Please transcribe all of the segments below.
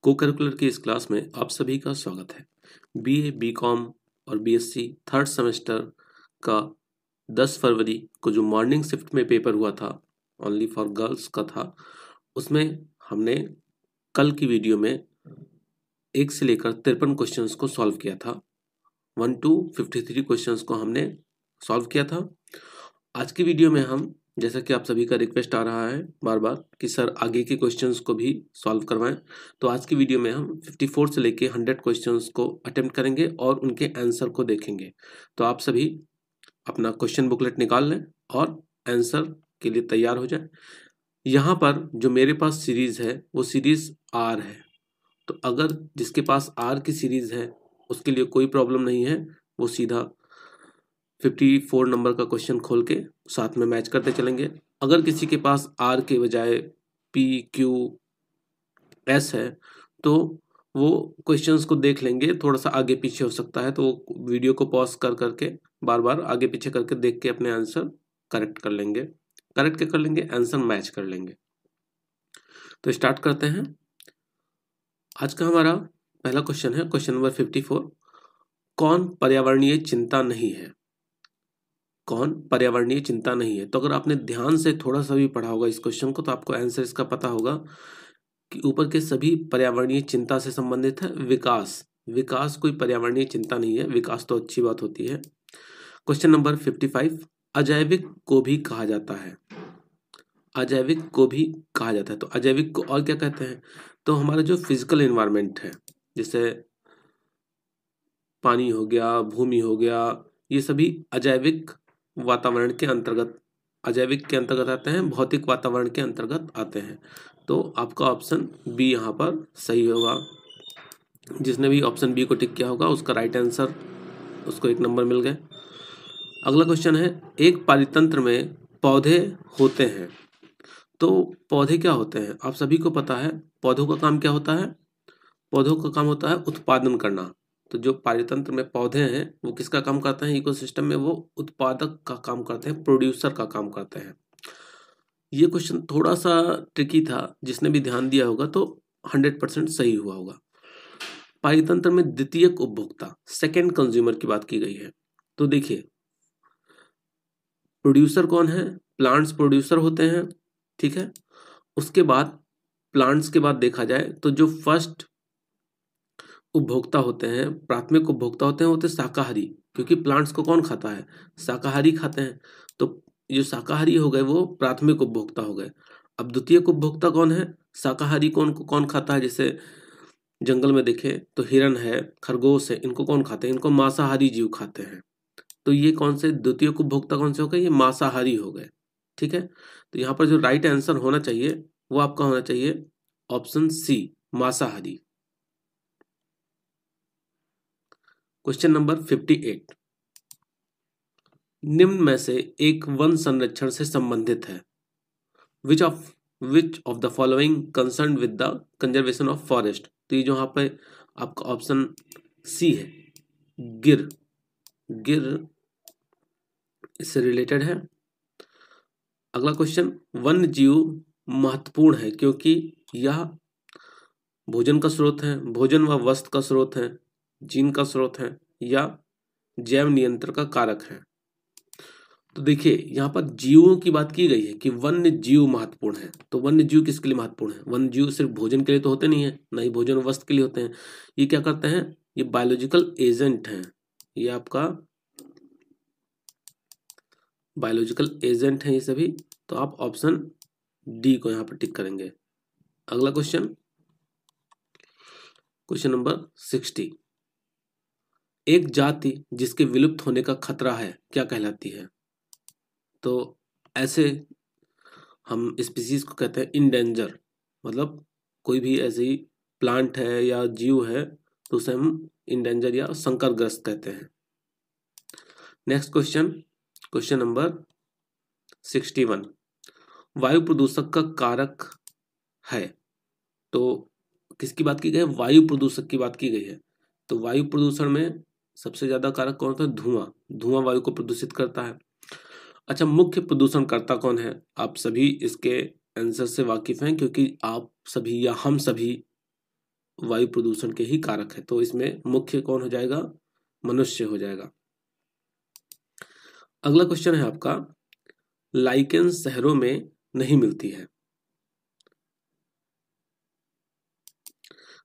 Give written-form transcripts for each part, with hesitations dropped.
को करिकुलर की इस क्लास में आप सभी का स्वागत है। बीए, बीकॉम और बीएससी थर्ड सेमेस्टर का 10 फरवरी को जो मॉर्निंग शिफ्ट में पेपर हुआ था, ओनली फॉर गर्ल्स का था, उसमें हमने कल की वीडियो में 1 से लेकर 53 क्वेश्चंस को सॉल्व किया था। 1 to 53 क्वेश्चंस को हमने सॉल्व किया था। आज की वीडियो में हम, जैसा कि आप सभी का रिक्वेस्ट आ रहा है बार बार कि सर आगे के क्वेश्चंस को भी सॉल्व करवाएं, तो आज की वीडियो में हम 54 से लेके 100 क्वेश्चंस को अटेम्प्ट करेंगे और उनके आंसर को देखेंगे। तो आप सभी अपना क्वेश्चन बुकलेट निकाल लें और आंसर के लिए तैयार हो जाएं। यहाँ पर जो मेरे पास सीरीज है वो सीरीज आर है, तो अगर जिसके पास आर की सीरीज है उसके लिए कोई प्रॉब्लम नहीं है, वो सीधा 54 नंबर का क्वेश्चन खोल के साथ में मैच करते चलेंगे। अगर किसी के पास आर के बजाय पी क्यू एस है तो वो क्वेश्चंस को देख लेंगे, थोड़ा सा आगे पीछे हो सकता है, तो वीडियो को पॉज कर करके बार बार आगे पीछे करके देख के अपने आंसर करेक्ट कर लेंगे, आंसर मैच कर लेंगे। तो स्टार्ट करते हैं। आज का हमारा पहला क्वेश्चन है क्वेश्चन नंबर 54। कौन पर्यावरणीय चिंता नहीं है? कौन पर्यावरणीय चिंता नहीं है? तो अगर आपने ध्यान से थोड़ा सा भी पढ़ा होगा इस क्वेश्चन को तो आपको आंसर इसका पता होगा कि ऊपर के सभी पर्यावरणीय चिंता से संबंधित है। विकास कोई पर्यावरणीय चिंता नहीं है, विकास तो अच्छी बात होती है। क्वेश्चन नंबर 55, अजैविक को भी कहा जाता है। अजैविक को भी कहा जाता है, तो अजैविक को और क्या कहते हैं? तो हमारा जो फिजिकल एनवायरनमेंट है, जैसे पानी हो गया, भूमि हो गया, ये सभी अजैविक वातावरण के अंतर्गत, अजैविक के अंतर्गत आते हैं, भौतिक वातावरण के अंतर्गत आते हैं। तो आपका ऑप्शन बी यहाँ पर सही होगा। जिसने भी ऑप्शन बी को टिक किया होगा उसका राइट आंसर, उसको 1 नंबर मिल गए। अगला क्वेश्चन है, एक पारितंत्र में पौधे होते हैं, तो पौधे क्या होते हैं? आप सभी को पता है पौधों का काम क्या होता है। पौधों का काम होता है उत्पादन करना। तो जो पारितंत्र में पौधे हैं वो किसका काम करते हैं? इकोसिस्टम में वो उत्पादक का काम करते हैं, प्रोड्यूसर का काम करते हैं। ये क्वेश्चन थोड़ा सा ट्रिकी था, जिसने भी ध्यान दिया होगा तो 100% सही हुआ होगा। पारितंत्र में द्वितीयक उपभोक्ता, सेकेंड कंज्यूमर की बात की गई है। तो देखिए प्रोड्यूसर कौन है? प्लांट्स प्रोड्यूसर होते हैं, ठीक है। उसके बाद प्लांट्स के बाद देखा जाए तो जो फर्स्ट उपभोक्ता होते हैं, प्राथमिक उपभोक्ता होते हैं शाकाहारी, क्योंकि प्लांट्स को कौन खाता है? शाकाहारी खाते हैं। तो जो शाकाहारी हो गए वो प्राथमिक उपभोक्ता हो गए। अब द्वितीयक उपभोक्ता कौन है? शाकाहारी कौन खाता है? जैसे जंगल में देखे तो हिरन है, खरगोश है, इनको कौन खाते हैं? इनको मांसाहारी जीव खाते हैं। तो ये कौन से द्वितीयक उपभोक्ता कौन से हो गए? ये मांसाहारी हो गए, ठीक है। तो यहाँ पर जो राइट आंसर होना चाहिए वो आपका होना चाहिए ऑप्शन सी, मांसाहारी। क्वेश्चन नंबर 58, निम्न में से एक वन संरक्षण से संबंधित है। Which of the following concern with the conservation of forest? तो ये जो यहाँ पे आपका ऑप्शन सी है, गिर इससे रिलेटेड है। अगला क्वेश्चन, वन्य जीव महत्वपूर्ण है क्योंकि यह भोजन का स्रोत है, भोजन व वस्त्र का स्रोत है, जीन का स्रोत है, या जैव नियंत्रण का कारक है। तो देखिए यहाँ पर जीवों की बात की गई है कि वन्य जीव महत्वपूर्ण है। तो वन्य जीव किसके लिए महत्वपूर्ण है? वन्य जीव सिर्फ भोजन के लिए तो होते नहीं है, ना ही भोजन और वस्त्र के लिए होते हैं। ये क्या करते हैं? ये बायोलॉजिकल एजेंट हैं, ये आपका बायोलॉजिकल एजेंट है ये सभी। तो आप ऑप्शन डी को यहाँ पर टिक करेंगे। अगला क्वेश्चन, क्वेश्चन नंबर 60, एक जाति जिसके विलुप्त होने का खतरा है क्या कहलाती है? तो ऐसे हम स्पीसीज को कहते हैं इंडेंजर, मतलब कोई भी ऐसी प्लांट है या जीव है तो उसे हम इंडेंजर या संकटग्रस्त कहते हैं। नेक्स्ट क्वेश्चन, क्वेश्चन नंबर 61, वायु प्रदूषक का कारक है। तो किसकी बात की गई है? वायु प्रदूषक की बात की गई है। तो वायु प्रदूषण में सबसे ज्यादा कारक कौन होता है? धुआं वायु को प्रदूषित करता है। अच्छा, मुख्य प्रदूषणकर्ता कौन है? आप सभी इसके आंसर से वाकिफ हैं क्योंकि आप सभी या हम सभी वायु प्रदूषण के ही कारक है। तो इसमें मुख्य कौन हो जाएगा? मनुष्य हो जाएगा। अगला क्वेश्चन है आपका, लाइकेन शहरों में नहीं मिलती है।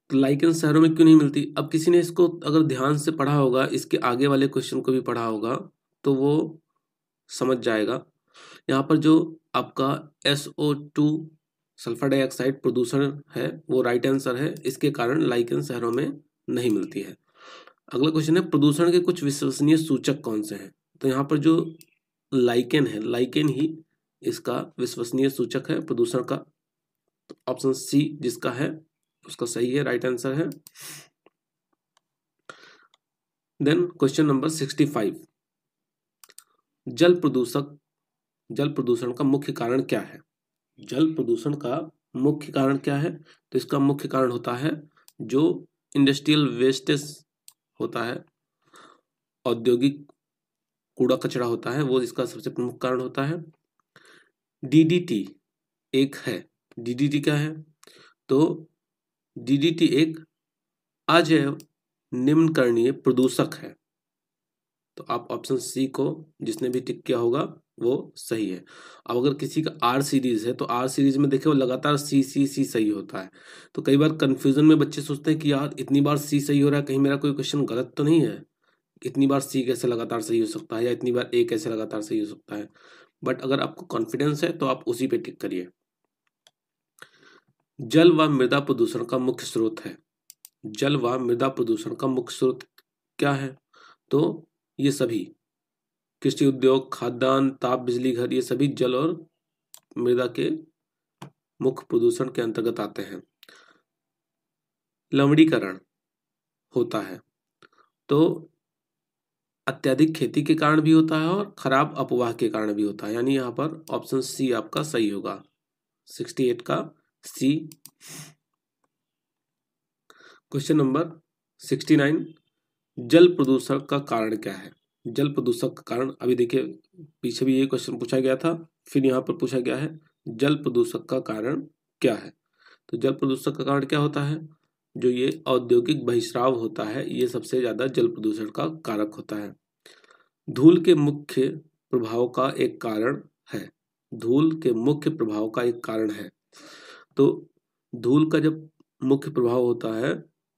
तो लाइकेन शहरों में क्यों नहीं मिलती? अब किसी ने इसको अगर ध्यान से पढ़ा होगा, इसके आगे वाले क्वेश्चन को भी पढ़ा होगा, तो वो समझ जाएगा। यहाँ पर जो आपका SO2 सल्फर डाइऑक्साइड प्रदूषण है वो राइट आंसर है। इसके कारण लाइकेन शहरों में नहीं मिलती है। अगला क्वेश्चन है, प्रदूषण के कुछ विश्वसनीय सूचक कौन से हैं? तो यहाँ पर जो लाइकेन है, लाइकेन ही इसका विश्वसनीय सूचक है प्रदूषण का। तो ऑप्शन सी जिसका है उसका सही है, राइट आंसर है। देन क्वेश्चन नंबर 65, जल प्रदूषण का मुख्य कारण क्या है? जल प्रदूषण का मुख्य कारण क्या है? तो इसका मुख्य कारण होता है जो इंडस्ट्रियल वेस्टेज होता है, औद्योगिक कूड़ा कचरा होता है, वो इसका सबसे प्रमुख कारण होता है। DDT एक है। DDT क्या है? तो DDT एक अजैव निम्नकरणीय प्रदूषक है। तो आप ऑप्शन सी को जिसने भी टिक किया होगा वो सही है। अब अगर किसी का R सीरीज है तो R सीरीज में देखे वो लगातार C सही होता है। तो कई बार कंफ्यूजन में बच्चे सोचते हैं कि यार इतनी बार C सही हो रहा है, कहीं मेरा कोई क्वेश्चन गलत तो नहीं है, इतनी बार C कैसे लगातार सही हो सकता है, या इतनी बार A कैसे लगातार सही हो सकता है। बट अगर आपको कॉन्फिडेंस है तो आप उसी पे टिक करिए। जल व मृदा प्रदूषण का मुख्य स्रोत है। जल व मृदा प्रदूषण का मुख्य स्रोत क्या है? तो ये सभी कृषि उद्योग, खाद्यान्न, ताप बिजली घर, ये सभी जल और मृदा के मुख्य प्रदूषण के अंतर्गत आते हैं। लवणीकरण होता है तो अत्यधिक खेती के कारण भी होता है और खराब अपवाह के कारण भी होता है, यानी यहाँ पर ऑप्शन सी आपका सही होगा, 68 का सी। क्वेश्चन नंबर 69, जल प्रदूषण का कारण क्या है? जल प्रदूषण का कारण, अभी देखिए पीछे भी ये क्वेश्चन पूछा गया था, फिर यहाँ पर पूछा गया है जल प्रदूषण का कारण क्या है। तो जल प्रदूषण का कारण क्या होता है? जो ये औद्योगिक बहिस्राव होता है, ये सबसे ज्यादा जल प्रदूषण का कारक होता है। धूल के मुख्य प्रभाव का एक कारण है। धूल के मुख्य प्रभाव का एक कारण है। तो धूल का जब मुख्य प्रभाव होता है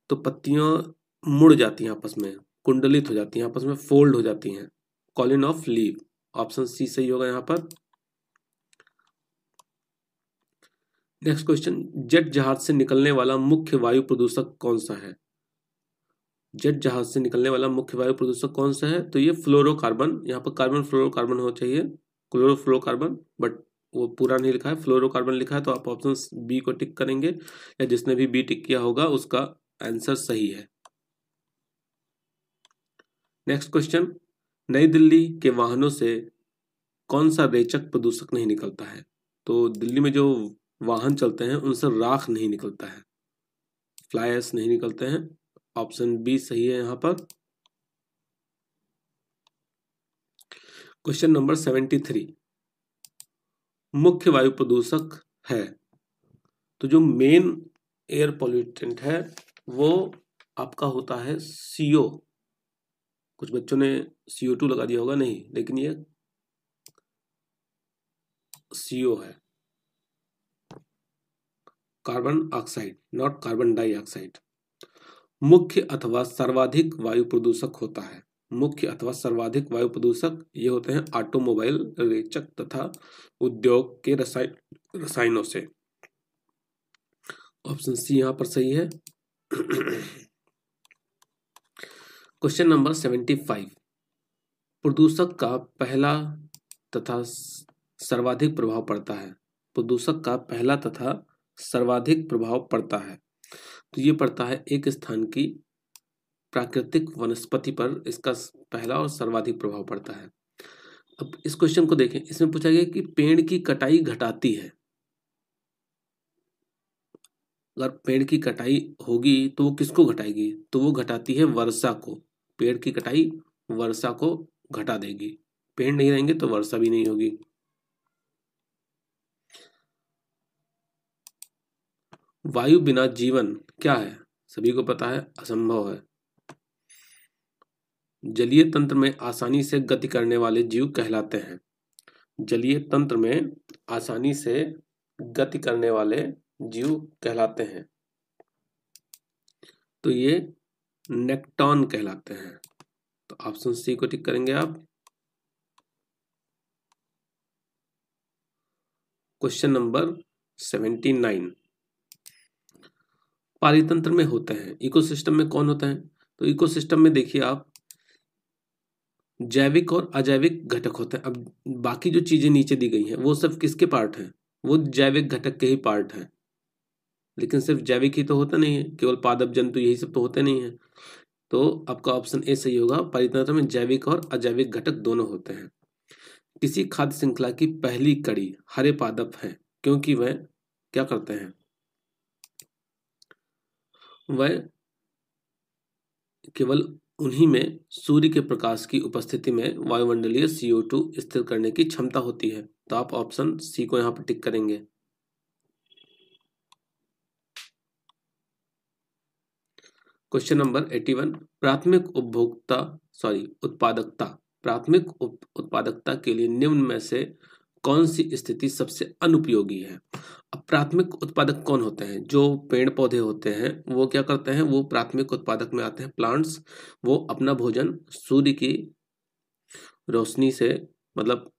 तो पत्तियां मुड़ जाती हैं आपस में, कुंडलित हो जाती हैं आपस में, फोल्ड हो जाती हैं, कॉलिन ऑफ लीव। ऑप्शन सी सही होगा यहाँ पर। नेक्स्ट क्वेश्चन, जेट जहाज से निकलने वाला मुख्य वायु प्रदूषक कौन सा है? जेट जहाज से निकलने वाला मुख्य वायु प्रदूषक कौन सा है? तो ये फ्लोरोकार्बन, यहाँ पर कार्बन फ्लोरोकार्बन होना चाहिए, क्लोरोफ्लोरोकार्बन, बट वो पूरा नहीं लिखा है, फ्लोरोकार्बन लिखा है। तो आप ऑप्शन बी को टिक करेंगे, या जिसने भी बी टिक किया होगा उसका आंसर सही है। नेक्स्ट क्वेश्चन, नई दिल्ली के वाहनों से कौन सा रेचक प्रदूषक नहीं निकलता है? तो दिल्ली में जो वाहन चलते हैं उनसे राख नहीं निकलता है, फ्लाई ऐश नहीं निकलते हैं। ऑप्शन बी सही है यहाँ पर। क्वेश्चन नंबर 73, मुख्य वायु प्रदूषक है। तो जो मेन एयर पॉल्यूटेंट है वो आपका होता है CO। कुछ बच्चों ने CO2 लगा दिया होगा, नहीं, लेकिन ये CO है, carbon oxide, not carbon dioxide. मुख्य अथवा सर्वाधिक वायु प्रदूषक होता है। मुख्य अथवा सर्वाधिक वायु प्रदूषक ये होते हैं ऑटोमोबाइल, रेचक तथा उद्योग के रसायनों से। ऑप्शन सी यहां पर सही है। क्वेश्चन नंबर 75, प्रदूषक का पहला तथा सर्वाधिक प्रभाव पड़ता है। प्रदूषक का पहला तथा सर्वाधिक प्रभाव पड़ता है, तो ये पड़ता है एक स्थान की प्राकृतिक वनस्पति पर, इसका पहला और सर्वाधिक प्रभाव पड़ता है। अब इस क्वेश्चन को देखें, इसमें पूछा गया कि पेड़ की कटाई घटाती है। अगर पेड़ की कटाई होगी तो वो किसको घटाएगी? तो वो घटाती है वर्षा को। पेड़ की कटाई वर्षा को घटा देगी, पेड़ नहीं रहेंगे तो वर्षा भी नहीं होगी। वायु बिना जीवन क्या है? सभी को पता है असंभव है। जलीय तंत्र में आसानी से गति करने वाले जीव कहलाते हैं। जलीय तंत्र में आसानी से गति करने वाले जीव कहलाते हैं, तो ये नेक्टॉन कहलाते हैं। तो ऑप्शन सी को टिक करेंगे आप। क्वेश्चन नंबर 79, पारितंत्र में होते हैं, इकोसिस्टम में कौन होता है? तो इकोसिस्टम में देखिए आप, जैविक और अजैविक घटक होते हैं। अब बाकी जो चीजें नीचे दी गई हैं वो सब किसके पार्ट हैं? वो जैविक घटक के ही पार्ट हैं, लेकिन सिर्फ जैविक ही तो होता नहीं है, केवल पादप जंतु यही सब तो होते नहीं है। तो आपका ऑप्शन ए सही होगा, पारितंत्र में जैविक और अजैविक घटक दोनों होते हैं। किसी खाद्य श्रृंखला की पहली कड़ी हरे पादप है, क्योंकि वह क्या करते हैं? वह केवल उन्हीं में सूर्य के प्रकाश की उपस्थिति में वायुमंडलीय CO2 स्थिर करने की क्षमता होती है। तो आप ऑप्शन सी को यहां पर टिक करेंगे। क्वेश्चन नंबर 81, प्राथमिक उत्पादकता के लिए निम्न में से कौन सी स्थिति सबसे अनुपयोगी है? अब प्राथमिक उत्पादक कौन होते हैं? जो पेड़ पौधे होते हैं वो क्या करते हैं? वो प्राथमिक उत्पादक में आते हैं। प्लांट्स, वो अपना भोजन सूर्य की रोशनी से, मतलब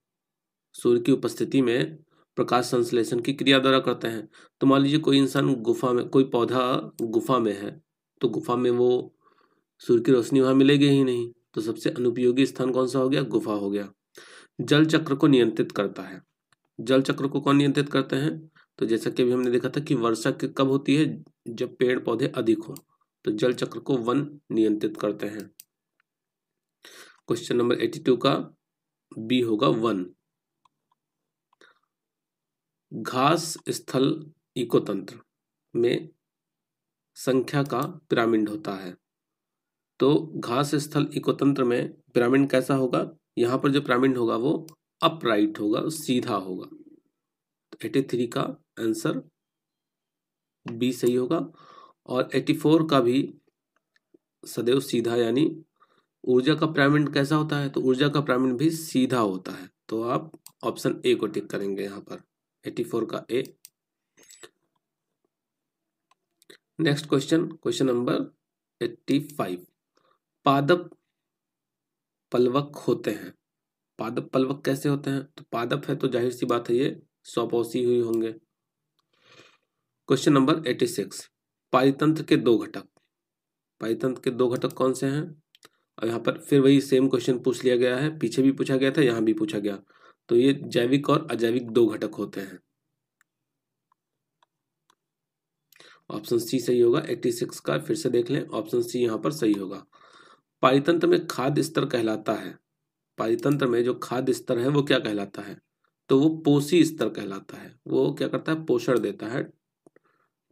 सूर्य की उपस्थिति में प्रकाश संश्लेषण की क्रिया द्वारा करते हैं। तो मान लीजिए कोई इंसान गुफा में, कोई पौधा गुफा में है, तो गुफा में वो सूर्य की रोशनी वहां मिलेगी ही नहीं, तो सबसे अनुपयोगी स्थान कौन सा हो गया? गुफा हो गया। जल चक्र को नियंत्रित करता है। जल चक्र को कौन नियंत्रित करते हैं? तो जैसा कि अभी हमने देखा था कि वर्षा कब होती है? जब पेड़ पौधे अधिक हो। तो जल चक्र को वन नियंत्रित करते हैं। क्वेश्चन नंबर 82 का बी होगा वन। घास स्थल इकोतंत्र में संख्या का पिरामिड होता है। तो घास स्थल इकोतंत्र में पिरामिड कैसा होगा? यहां पर जो पिरामिड होगा वो अपराइट होगा, सीधा होगा। तो 83 का आंसर बी सही होगा। और 84 का भी सदैव सीधा, यानी ऊर्जा का पिरामिड कैसा होता है? तो ऊर्जा का पिरामिड भी सीधा होता है। तो आप ऑप्शन ए को टिक करेंगे यहां पर, 84 का ए। नेक्स्ट क्वेश्चन, क्वेश्चन नंबर 85, पादप पलवक होते हैं। पादप पलवक कैसे होते हैं? तो पादप है तो जाहिर सी बात है ये स्वपोषी हुई होंगे। क्वेश्चन नंबर 86, पारितंत्र के दो घटक। पारितंत्र के दो घटक कौन से हैं? और यहाँ पर फिर वही सेम क्वेश्चन पूछ लिया गया है, पीछे भी पूछा गया था, यहाँ भी पूछा गया। तो ये जैविक और अजैविक दो घटक होते हैं। ऑप्शन सी सही होगा। 86 का फिर से देख लें, ऑप्शन सी यहाँ पर सही होगा। पारितंत्र में खाद्य स्तर कहलाता है। पारितंत्र में जो खाद्य स्तर है वो क्या कहलाता है? तो वो पोषी स्तर कहलाता है। वो क्या करता है? पोषण देता है,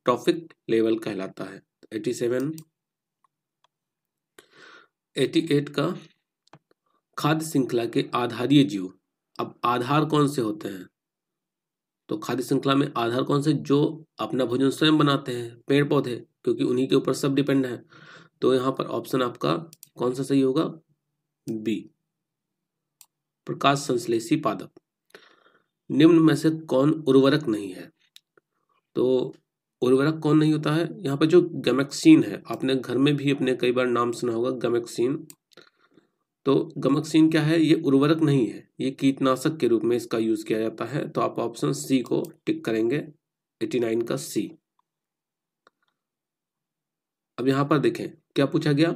ट्रॉफिक लेवल कहलाता है। 87, 88 का खाद्य श्रृंखला के आधारीय जीव। अब आधार कौन से होते हैं? तो खाद्य श्रृंखला में आधार कौन से? जो अपना भोजन स्वयं बनाते हैं, पेड़ पौधे, क्योंकि उन्हीं के ऊपर सब डिपेंड है। तो यहाँ पर ऑप्शन आपका कौन सा सही होगा? बी, प्रकाश संश्लेषी पादप। निम्न में से कौन उर्वरक नहीं है? तो उर्वरक कौन नहीं होता है? यहाँ पर जो गैमेक्सिन है, आपने घर में भी अपने कई बार नाम सुना होगा, गैमेक्सिन। तो गैमेक्सिन क्या है? ये उर्वरक नहीं है, ये कीटनाशक के रूप में इसका यूज किया जाता है। तो आप ऑप्शन सी को टिक करेंगे, 89 का सी। अब यहाँ पर देखें क्या पूछा गया,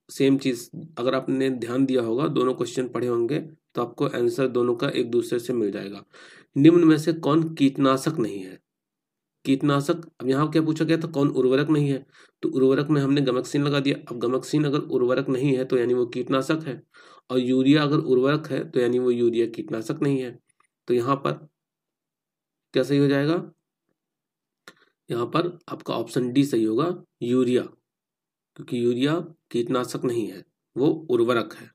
सेम चीज। अगर आपने ध्यान दिया होगा, दोनों क्वेश्चन पढ़े होंगे, तो आपको आंसर दोनों का एक दूसरे से मिल जाएगा। निम्न में से कौन कीटनाशक नहीं है? कीटनाशक, अब यहाँ क्या पूछा गया था? कौन उर्वरक नहीं है? तो उर्वरक में हमने गमक्सीन लगा दिया। अब गमक्सीन अगर उर्वरक नहीं है तो यानी वो कीटनाशक है, और यूरिया अगर उर्वरक है तो यानी वो यूरिया कीटनाशक नहीं है। तो यहाँ पर क्या सही हो जाएगा? यहाँ पर आपका ऑप्शन डी सही होगा, यूरिया, क्योंकि यूरिया कीटनाशक नहीं है, वो उर्वरक है।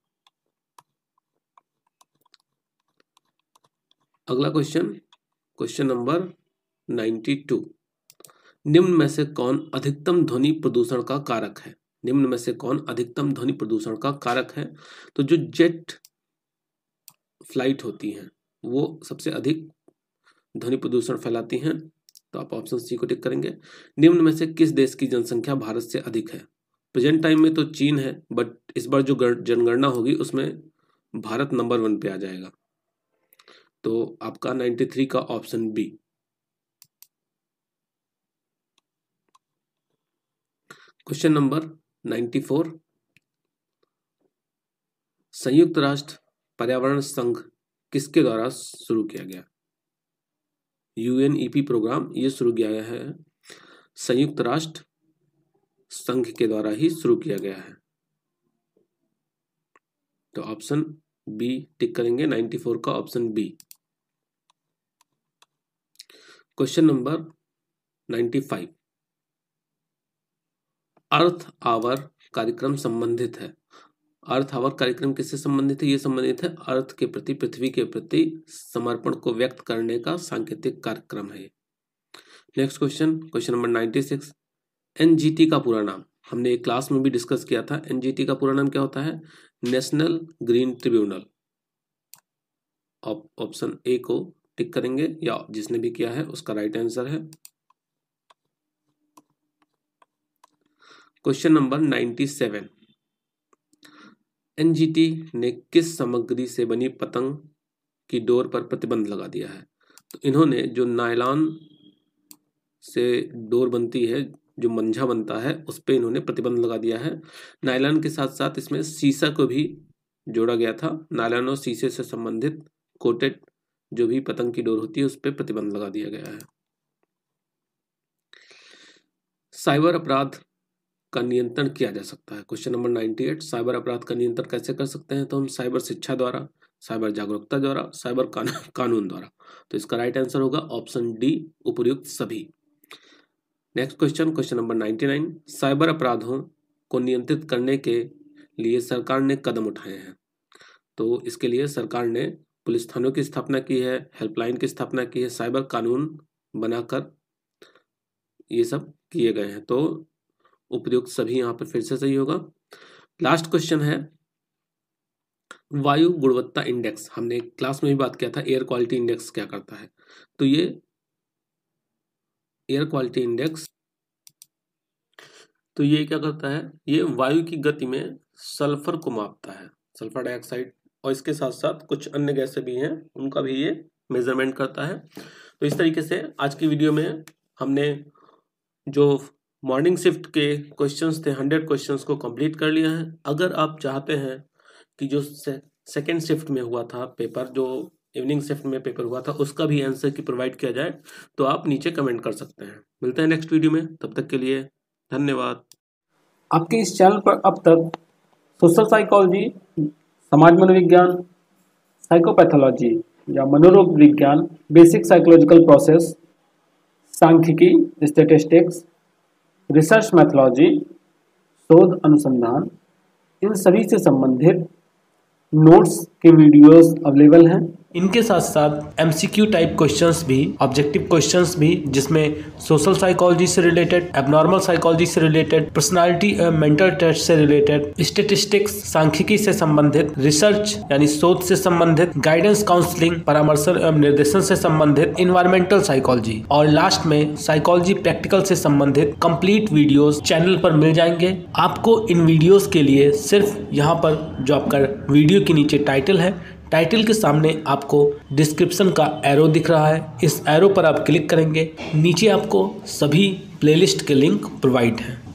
अगला क्वेश्चन, क्वेश्चन नंबर 92, निम्न में से कौन अधिकतम ध्वनि प्रदूषण का कारक है? निम्न में से कौन अधिकतम ध्वनि प्रदूषण का कारक है? तो जो जेट फ्लाइट होती हैं वो सबसे अधिक ध्वनि प्रदूषण फैलाती हैं। तो आप ऑप्शन सी को टिक करेंगे। निम्न में से किस देश की जनसंख्या भारत से अधिक है? प्रेजेंट टाइम में तो चीन है, बट इस बार जो जनगणना होगी उसमें भारत नंबर 1 पे आ जाएगा। तो आपका 93 का ऑप्शन बी। क्वेश्चन नंबर 94, संयुक्त राष्ट्र पर्यावरण संघ किसके द्वारा शुरू किया गया? UNEP प्रोग्राम ये शुरू किया गया है, संयुक्त राष्ट्र संघ के द्वारा ही शुरू किया गया है। तो ऑप्शन बी टिक करेंगे, 94 का option B. Question number 95, Earth Hour कार्यक्रम संबंधित है। अर्थ आवर कार्यक्रम किससे संबंधित है? ये संबंधित है अर्थ के प्रति, पृथ्वी के प्रति समर्पण को व्यक्त करने का सांकेतिक कार्यक्रम है। Next question, question number 96, NGT का पूरा नाम हमने एक क्लास में भी डिस्कस किया था। एनजीटी का पूरा नाम क्या होता है? National green tribunal. Option A को टिक करेंगे, या जिसने भी किया है उसका राइट आंसर है। क्वेश्चन नंबर 97, एनजीटी ने किस सामग्री से बनी पतंग की डोर पर प्रतिबंध लगा दिया है? तो इन्होंने जो नायलॉन से डोर बनती है, जो मंझा बनता है, उस पे इन्होंने प्रतिबंध लगा दिया है। नायलॉन के साथ साथ इसमें शीशा को भी जोड़ा गया था। नायलॉन और शीशे से संबंधित कोटेड जो भी पतंग की डोर होती है उस पे प्रतिबंध लगा दिया गया है। साइबर अपराध का नियंत्रण किया जा सकता है। क्वेश्चन नंबर 98, साइबर अपराध का नियंत्रण कैसे कर सकते हैं? तो हम साइबर शिक्षा द्वारा, साइबर जागरूकता द्वारा, साइबर कानून द्वारा। तो इसका राइट आंसर होगा ऑप्शन डी, उपर्युक्त सभी। Next question, question number 99, cyber अपराधों को नियंत्रित करने के लिए सरकार ने कदम उठाए हैं। तो इसके लिए सरकार ने पुलिस थानों की स्थापना की है, हेल्पलाइन की स्थापना की है, साइबर कानून बनाकर ये सब किए गए हैं। तो उपयुक्त सभी यहाँ पर फिर से सही होगा। लास्ट क्वेश्चन है, वायु गुणवत्ता इंडेक्स। हमने एक क्लास में भी बात किया था, एयर क्वालिटी इंडेक्स क्या करता है। तो ये एयर क्वालिटी इंडेक्स, तो ये क्या करता है? ये वायु की गति में सल्फर को मापता है, सल्फर डाइऑक्साइड, और इसके साथ साथ कुछ अन्य गैसें भी हैं, उनका भी ये मेजरमेंट करता है। तो इस तरीके से आज की वीडियो में हमने जो मॉर्निंग शिफ्ट के क्वेश्चंस थे, 100 क्वेश्चंस को कंप्लीट कर लिया है। अगर आप चाहते हैं कि जो सेकेंड शिफ्ट में हुआ था पेपर, जो इवनिंग शिफ्ट में पेपर हुआ था, उसका भी आंसर की प्रोवाइड किया जाए तो आप नीचे कमेंट कर सकते हैं। मिलते हैं नेक्स्ट वीडियो में, तब तक के लिए धन्यवाद। आपके इस चैनल पर अब तक सोशल साइकोलॉजी, समाज मनोविज्ञान, साइकोपैथोलॉजी या मनोरोग विज्ञान, बेसिक साइकोलॉजिकल प्रोसेस, सांख्यिकी, स्टैटिस्टिक्स, रिसर्च मैथोलॉजी, शोध अनुसंधान, इन सभी से संबंधित नोट्स के वीडियोस अवेलेबल हैं। इनके साथ साथ MCQ टाइप क्वेश्चंस भी, ऑब्जेक्टिव क्वेश्चंस भी, जिसमें सोशल साइकोलॉजी से रिलेटेड, एबनॉर्मल साइकोलॉजी से रिलेटेड, पर्सनालिटी मेंटल टेस्ट से रिलेटेड, स्टैटिस्टिक्स, सांख्यिकी से संबंधित, रिसर्च यानी शोध से संबंधित, गाइडेंस काउंसलिंग, परामर्शन एवं निर्देशन से संबंधित, इन्वायरमेंटल साइकोलॉजी और लास्ट में साइकोलॉजी प्रैक्टिकल से संबंधित कंप्लीट वीडियोस चैनल पर मिल जाएंगे। आपको इन वीडियोस के लिए सिर्फ यहाँ पर जो आपका वीडियो के नीचे टाइटल है, टाइटल के सामने आपको डिस्क्रिप्शन का एरो दिख रहा है, इस एरो पर आप क्लिक करेंगे, नीचे आपको सभी प्लेलिस्ट के लिंक प्रोवाइड हैं।